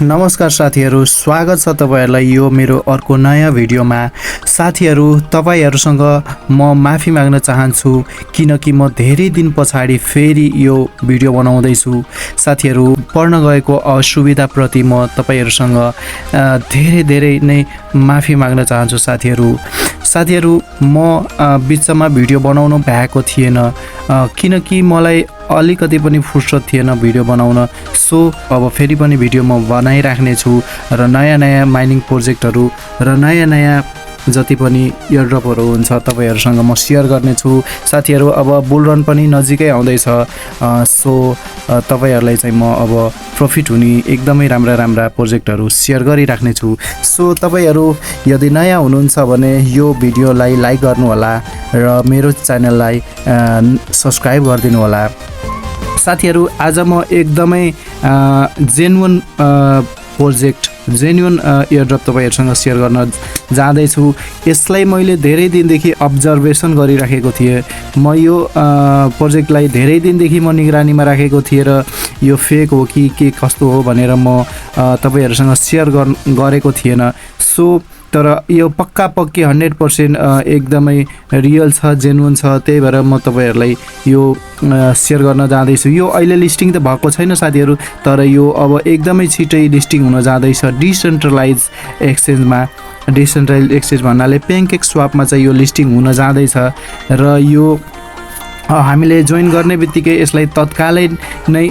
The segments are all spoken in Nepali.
नमस्कार साथीहरू, स्वागत छ तपाईहरुलाई यो मेरो अर्को नयाँ भिडियोमा। साथीहरू, तपाईहरुसँग म माफी माग्न चाहन्छु किनकि म धेरै दिन पछाडी फेरि यो भिडियो बनाउँदै छु। साथीहरू, पर्न गएको असुविधाप्रति म तपाईहरुसँग धेरै नै माफी माग्न चाहन्छु। साथीहरू, म बिचमा भिडियो बनाउन भ्याएको थिएन किनकि मलाई अलिकति पनि फुर्सद थिएन भिडियो बनाउन। सो अब फेरि पनि भिडियो म बनाइराख्ने छु र नयाँ माइनिङ प्रोजेक्टहरू र नयाँ जति पनि एयरड्रपहरू हुन्छ तपाईहरुसँग म शेयर गर्ने छु। साथीहरू, अब बुलरन पनि नजिकै आउँदैछ। सो तपाईहरुलाई चाहिँ म अब प्रफिट हुने एकदमै राम्रा प्रोजेक्टहरू शेयर गरिराख्ने छु। सो तपाईहरु यदि नयाँ हुनुहुन्छ भने यो भिडियोलाई लाइक गर्नु होला र मेरो च्यानललाई सब्स्क्राइब गरिदिनु होला। साथीहरू, आज म एकदमै जेन्युन प्रोजेक्ट, जेन्युन एयरड्रप तपाईहरुसँग शेयर गर्न जाँदैछु। यसलाई मैले धेरै दिनदेखि अब्जर्भेसन गरिराखेको थिएँ। म यो प्रोजेक्टलाई धेरै दिनदेखि म निगरानीमा राखेको थिएँ र यो फेक हो कि के कस्तो हो भनेर म तपाईहरुसँग शेयर गरेको थिएन। सो तर यो पक्की 100% एकदमै रियल छ, जेन्युन छ। त्यही भएर म तपाईहरुलाई यो शेयर गर्न जाँदैछु। यो अहिले लिस्टिङ त भएको छैन साथीहरू, तर यो अब एकदमै छिटै लिस्टिङ हुन जाँदैछ डिसेन्ट्रलाइज एक्सचेन्जमा। डिसेन्ट्रलाइज एक्सचेन्ज भन्नाले पेनकेक स्वापमा चाहिँ यो लिस्टिङ हुन जाँदैछ र यो हामीले जोइन गर्ने बित्तिकै यसलाई तत्कालै नै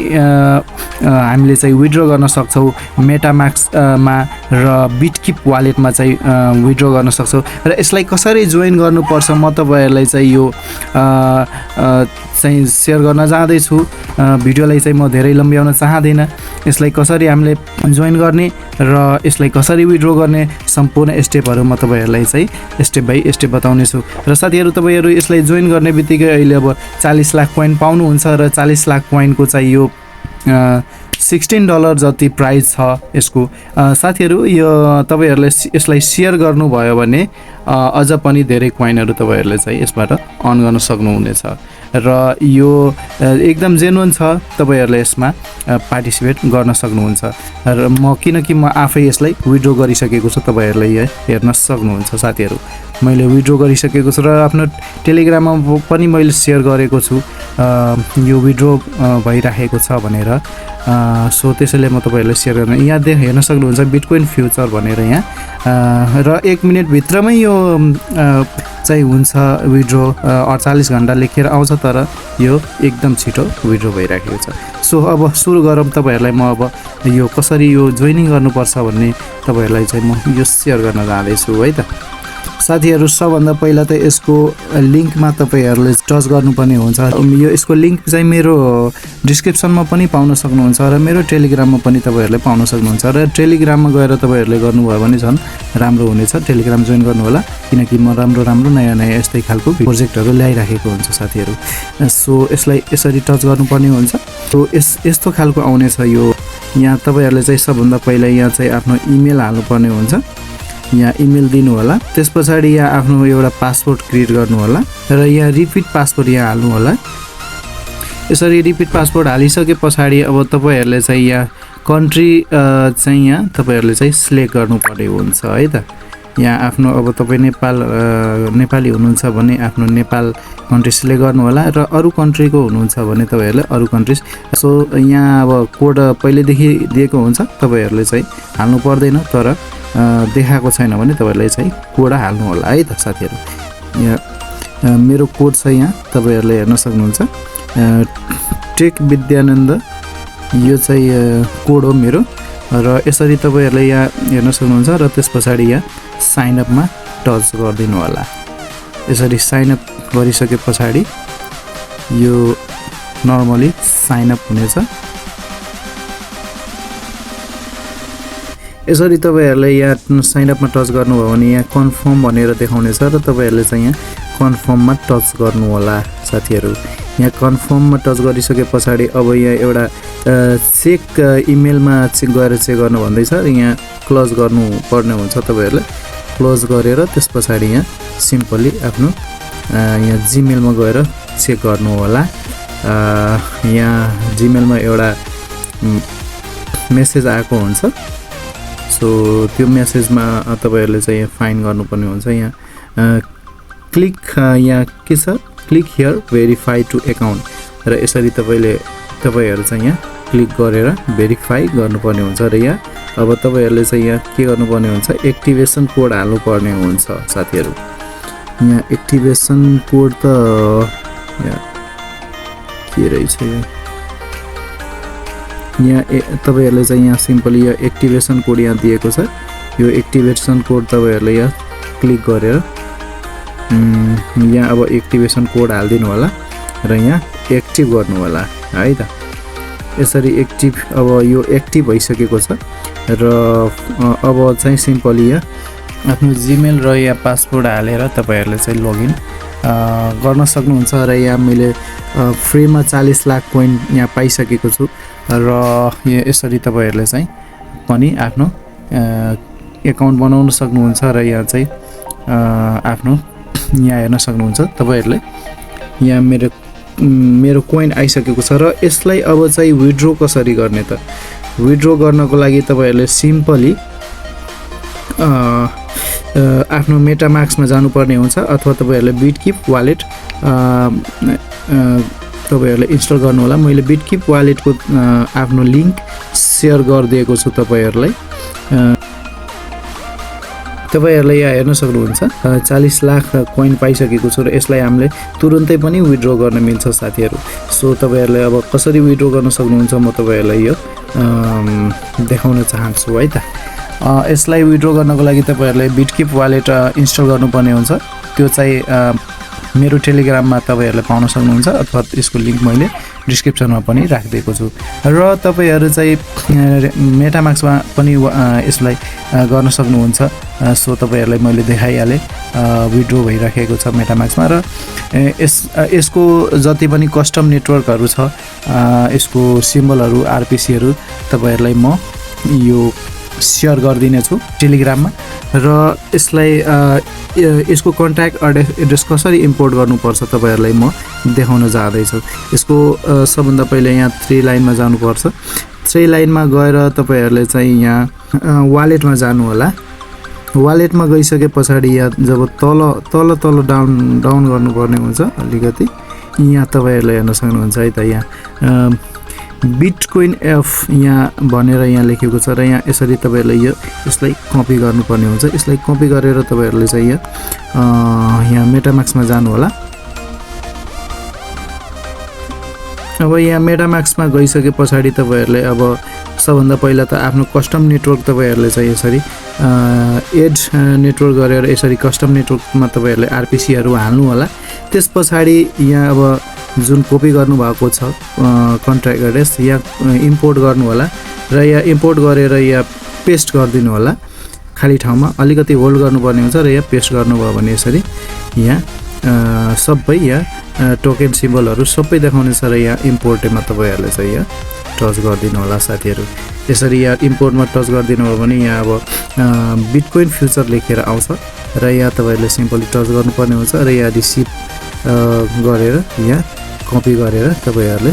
हामीले चाहिँ विथड्र गर्न सक्छौँ। मेटामास्कमा र बिटकिप वालेटमा चाहिँ विथड्र गर्न सक्छौँ। र यसलाई कसरी जोइन गर्नुपर्छ म तपाईहरुलाई चाहिँ यो चाहिँ शेयर गर्न जाँदैछु। भिडियोलाई चाहिँ म धेरै लम्ब्याउन चाहदिनँ। यसलाई कसरी हामीले जोइन गर्ने र यसलाई कसरी विथड्र गर्ने सम्पूर्ण स्टेपहरू म तपाईहरुलाई चाहिँ स्टेप बाइ स्टेप बताउने छु। र साथीहरू, तपाईहरु यसलाई जोइन गर्ने बित्तिकै अहिले अब 40 लाख कोइन पाउनुहुन्छ र 40 लाख कोइनको चाहिँ यो $16 जति प्राइस छ यसको। साथीहरू, यो तपाईहरुले यसलाई शेयर गर्नुभयो भने अझ पनि धेरै कोइनहरू तपाईहरुले चाहिँ यसबाट अर्न गर्न सक्नुहुनेछ र यो एकदम जेन्युन छ। तपाईहरुले यसमा पार्टिसिपेट गर्न सक्नुहुन्छ र किनकि म आफै यसलाई विथड्र गरिसकेको छु। तपाईहरुले हेर्न सक्नुहुन्छ। साथीहरू, मैले विथड्र गरिसकेको छु र आफ्नो टेलिग्राममा पनि मैले शेयर गरेको छु यो विथड्र भइराखेको छ भनेर। सो त्यसैले म तपाईहरुलाई शेयर गर्न यहाँ हेर्न सक्नुहुन्छ बिटकोइन फ्युचर भनेर यहाँ र 1 मिनेट भित्रमै यो चाहिँ हुन्छ विथड्र। 48 घण्टा लेखेर आउँछ तर यो एकदम छिटो विथड्र भइराखेको छ। सो अब सुरु गरौँ। तपाईहरुलाई म अब यो कसरी यो जोइनिङ गर्नुपर्छ भन्ने तपाईहरुलाई चाहिँ म यो शेयर गर्न जाँदैछु है त। साथीहरू, सबभन्दा पहिला त यसको लिङ्कमा तपाईहरुले टच गर्नुपर्ने हुन्छ। यसको लिङ्क चाहिँ मेरो डिस्क्रिप्सनमा पनि पाउन सक्नुहुन्छ र मेरो टेलिग्राममा पनि तपाईहरुले पाउन सक्नुहुन्छ। र टेलिग्राममा गएर तपाईहरुले गर्नुभयो भने झन् राम्रो हुनेछ। टेलिग्राम जोइन गर्नु होला किनकि म राम्रो नयाँ यस्तै खालको प्रोजेक्टहरू ल्याइराखेको हुन्छ साथीहरू। सो यसलाई यसरी टच गर्नुपर्ने हुन्छ। सो यस्तो खालको आउनेछ यो। यहाँ तपाईहरुले चाहिँ सबभन्दा पहिला यहाँ चाहिँ आफ्नो इमेल हाल्नुपर्ने हुन्छ। यहाँ इमेल दिनु होला। त्यस पछाडि यहाँ आफ्नो एउटा पासवर्ड क्रिएट गर्नु होला र यहाँ रिपिट पासवर्ड यहाँ हाल्नु होला। यसरी रिपिट पासवर्ड हालिसके पछाडि अब तपाईहरुले चाहिँ यहाँ कन्ट्री चाहिँ यहाँ तपाईहरुले चाहिँ सिलेक्ट गर्नुपर्ने हुन्छ है त। यहाँ आफ्नो अब तपाईँ नेपाली हुनुहुन्छ भने आफ्नो नेपाल कन्ट्री सिलेक्ट गर्नु होला र अरू कन्ट्रीको हुनुहुन्छ भने तपाईहरुले अरू कन्ट्रिज। सो यहाँ अब कोड पहिलेदेखि दिएको हुन्छ, तपाईहरुले चाहिँ हाल्नु पर्दैन। तर देखाएको छैन भने तपाईहरुले चाहिँ कोड हाल्नु होला है त। साथीहरू, यहाँ मेरो कोड छ। यहाँ तपाईहरुले हेर्न सक्नुहुन्छ टेक विद्यानन्द, यो चाहिँ कोड हो मेरो। र यसरी तपाईहरुले यहाँ हेर्न सक्नुहुन्छ र त्यस पछाडि यहाँ साइन अपमा टच गरिदिनु होला। यसरी साइन अप गरिसके पछाडि यो नर्मली साइन अप हुनेछ। यसरी तपाईहरुले यहाँ साइन अपमा टच गर्नुभयो भने यहाँ कन्फर्म भनेर देखाउनेछ र तपाईहरुले चाहिँ यहाँ कन्फर्ममा टच गर्नु होला। साथीहरू, यहाँ कन्फर्ममा टच गरिसके पछाडि अब यहाँ एउटा चेक इमेलमा गएर चेक गर्नु भन्दैछ। यहाँ क्लोज गर्नुपर्ने हुन्छ। तपाईहरुले क्लोज गरेर त्यस पछाडि यहाँ सिम्पली आफ्नो यहाँ जीमेलमा गएर चेक गर्नु होला। यहाँ जीमेलमा एउटा मेसेज आएको हुन्छ। सो त्यो मेसेजमा तपाईहरुले चाहिँ यहाँ फाइन्ड गर्नुपर्ने हुन्छ। यहाँ क्लिक यहाँ के छ, click here verify to account र यसरी तपाईहरु चाहिँ यहाँ क्लिक गरेर भेरिफाई गर्नुपर्ने हुन्छ। र यहाँ अब तपाईहरुले चाहिँ यहाँ के गर्नुपर्ने हुन्छ, एक्टिभेसन कोड हाल्नुपर्ने हुन्छ साथीहरु। यहाँ एक्टिभेसन कोड त यहाँ के रहेछ, यहाँ तपाईहरुले चाहिँ यहाँ सिम्पली यो एक्टिभेसन कोड यहाँ दिएको छ। यो एक्टिभेसन कोड तपाईहरुले यहाँ क्लिक गरेर यहाँ अब एक्टिभेसन कोड हाल्दिनु होला र यहाँ एक्टिभ गर्नु होला है त। यसरी एक्टिभ, अब यो एक्टिभ भइसकेको छ र अब चाहिँ सिम्पली यहाँ आफ्नो जीमेल र यहाँ पासवर्ड हालेर तपाईहरुले चाहिँ लगइन गर्न सक्नुहुन्छ। र यहाँ मैले फ्रीमा 40 लाख कोइन यहाँ पाइसकेको छु र यसरी तपाईहरुले चाहिँ पनि आफ्नो अकाउन्ट बनाउन सक्नुहुन्छ र यहाँ चाहिँ आफ्नो यहाँ हेर्न सक्नुहुन्छ। तपाईहरुले यहाँ मेरो कोइन आइसकेको छ र यसलाई अब चाहिँ विथड्र कसरी गर्ने त, विथड्र गर्नको लागि तपाईहरुले सिम्पली आफ्नो मेटामास्कमा जानुपर्ने हुन्छ अथवा तपाईहरुले बिटकिप वालेट तपाईहरुले इन्स्टल गर्नु होला। मैले बिटकिप वालेटको आफ्नो लिंक शेयर गरिदिएको छु तपाईहरुलाई। तपाईहरुले यहाँ हेर्न सक्नुहुन्छ 40 लाख कोइन पाइसकेको छु र यसलाई हामीले तुरुन्तै पनि विथड्र गर्न मिल्छ साथीहरु। सो तपाईहरुले अब कसरी विथड्र गर्न सक्नुहुन्छ म तपाईहरुलाई यो देखाउन चाहन्छु है त। यसलाई विथड्र गर्नको लागि तपाईहरुले बिटकिप वालेट इन्स्टल गर्नुपर्ने हुन्छ। त्यो चाहिँ मेरो टेलिग्राममा तपाईहरुले पाउन सक्नुहुन्छ अथवा यसको लिंक मैले डिस्क्रिप्सनमा पनि राखिदिएको छु। र तपाईहरु चाहिँ मेटामास्कमा पनि यसलाई गर्न सक्नुहुन्छ। सो तपाईहरुलाई मैले देखाइहाले विथड्र भइराखेको छ मेटामास्कमा र यसको जति पनि कस्टम नेटवर्कहरु छ, यसको सिम्बलहरु आरपीसीहरु तपाईहरुलाई म यो शेयर गरिदिने छु टेलिग्राममा। र यसलाई यसको कन्ट्याक्ट एड्रेस कसरी इम्पोर्ट गर्नुपर्छ तपाईहरुलाई म देखाउन जाँदै छु। यसको सबभन्दा पहिले यहाँ 3 लाइनमा जानुपर्छ। 3 लाइनमा गएर तपाईहरुले चाहिँ यहाँ वालेटमा जानु होला। वालेटमा गइसके पछाडी यहाँ जब तल डाउन गर्नुपर्ने हुन्छ अलिकति, यहाँ तपाईहरुले हेर्न सक्नुहुन्छ है त। यहाँ Bitcoinf यहाँ भनेर यहाँ लेखेको छ र यहाँ यसरी तपाईहरुले यसलाई कपी गर्नुपर्ने हुन्छ। यसलाई कपी गरेर तपाईहरुले चाहिँ यहाँ मेटामास्कमा जानु होला। अब यहाँ मेटामास्कमा गइसके पछाडी तपाईहरुले अब सबभन्दा पहिला त आफ्नो कस्टम नेटवर्क तपाईहरुले चाहिँ यसरी एड नेटवर्क गरेर यसरी कस्टम नेटवर्कमा तपाईहरुले आरपीसीहरु हाल्नु होला। त्यसपछि यहाँ अब जुन कपी गर्नु भएको छ कन्ट्याक्ट एड्रेस यहाँ इम्पोर्ट गर्नु होला र यहाँ इम्पोर्ट गरेर यहाँ पेस्ट गरिदिनु होला। खाली ठाउँमा अलिकति होल्ड गर्नुपर्ने हुन्छ र यहाँ पेस्ट गर्नुभयो भने यसरी यहाँ सबै यहाँ टोकन सिम्बलहरु सबै देखाउने छ र यहाँ इम्पोर्टमा तपाईहरुले चाहिँ यहाँ टच गरिदिनु होला साथीहरु। यसरी यहाँ इम्पोर्टमा टच गरिदिनु भयो भने यहाँ अब बिटकोइन फ्युचर लेखेर आउँछ र यहाँ तपाईहरुले सिम्पली टच गर्नुपर्ने हुन्छ र यहाँ रिसिभ गरेर यहाँ कपी गरेर तपाईहरुले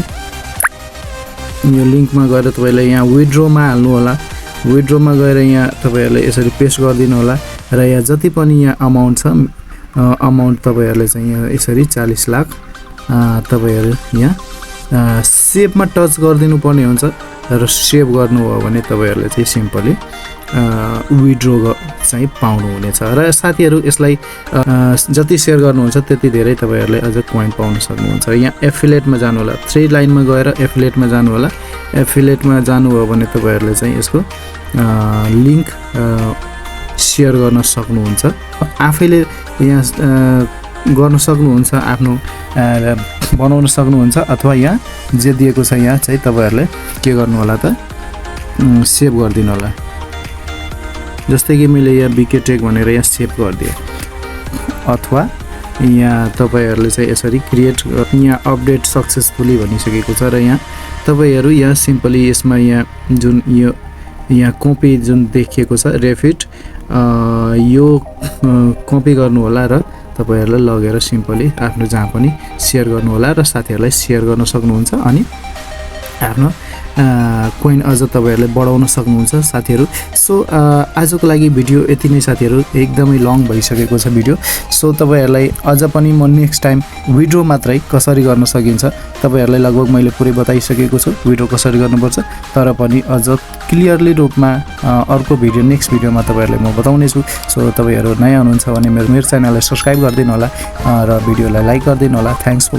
यो लिंकमा गएर तपाईले यहाँ विथड्रमा हाल्नु होला। विथड्रमा गएर यहाँ तपाईहरुले यसरी पेस्ट गरिदिनु होला र यहाँ जति पनि यहाँ अमाउन्ट छ अमाउन्ट तपाईहरुले चाहिँ यहाँ यसरी 40 लाख तपाईहरु यहाँ सेभमा टच गरिदिनु पर्ने हुन्छ र सेभ गर्नुभयो भने तपाईहरुले चाहिँ सिम्पली विथड्र चाहिँ पाउनु हुनेछ। र साथीहरु यसलाई जति शेयर गर्नुहुन्छ त्यति धेरै तपाईहरुले अझ कोइन पाउन सक्नुहुन्छ। यहाँ एफिलिएटमा जानु होला। 3 लाइनमा गएर एफिलिएटमा जानु होला। एफिलिएटमा जानुभयो भने तपाईहरुले चाहिँ यसको लिंक शेयर गर्न सक्नुहुन्छ। आफैले यहाँ गर्न सक्नुहुन्छ, आफ्नो बनाउन सक्नुहुन्छ अथवा यहाँ जे दिएको छ यहाँ चाहिँ तपाईहरुले के गर्नु होला त सेभ गर्दिनु होला। जस्तै कि मैले यहाँ बीके टेक भनेर यहाँ सेभ गरिदिए अथवा यहाँ तपाईहरुले चाहिँ यसरी क्रिएट यहाँ अपडेट सक्सेसफुली भनिसकेको छ र यहाँ तपाईहरु यहाँ सिम्पली यसमा यहाँ जुन यो यहाँ कपी जुन देखिएको छ रेफिट यो कपी गर्नु होला र तपाईहरुले लगेर सिम्पली आफ्नो जहाँ पनि शेयर गर्नु होला र साथीहरुलाई शेयर गर्न सक्नुहुन्छ। अनि आफ्नो कोइन अझ तपाईँहरूले बढाउन सक्नुहुन्छ साथीहरू। सो आजको लागि भिडियो यति नै साथीहरू, एकदमै लङ भइसकेको छ भिडियो। सो तपाईँहरूलाई अझ पनि म नेक्स्ट टाइम विड्रो मात्रै कसरी गर्न सकिन्छ तपाईँहरूलाई लगभग मैले पुरै बताइसकेको छु विड्रो कसरी गर्नुपर्छ, तर पनि अझ क्लियरली रूपमा अर्को भिडियो नेक्स्ट भिडियोमा तपाईँहरूलाई म बताउने छु। सो तपाईँहरू नयाँ हुनुहुन्छ भने मेरो च्यानललाई सब्सक्राइब गरिदिनु होला र भिडियोलाई लाइक गरिदिनु होला। Thanks for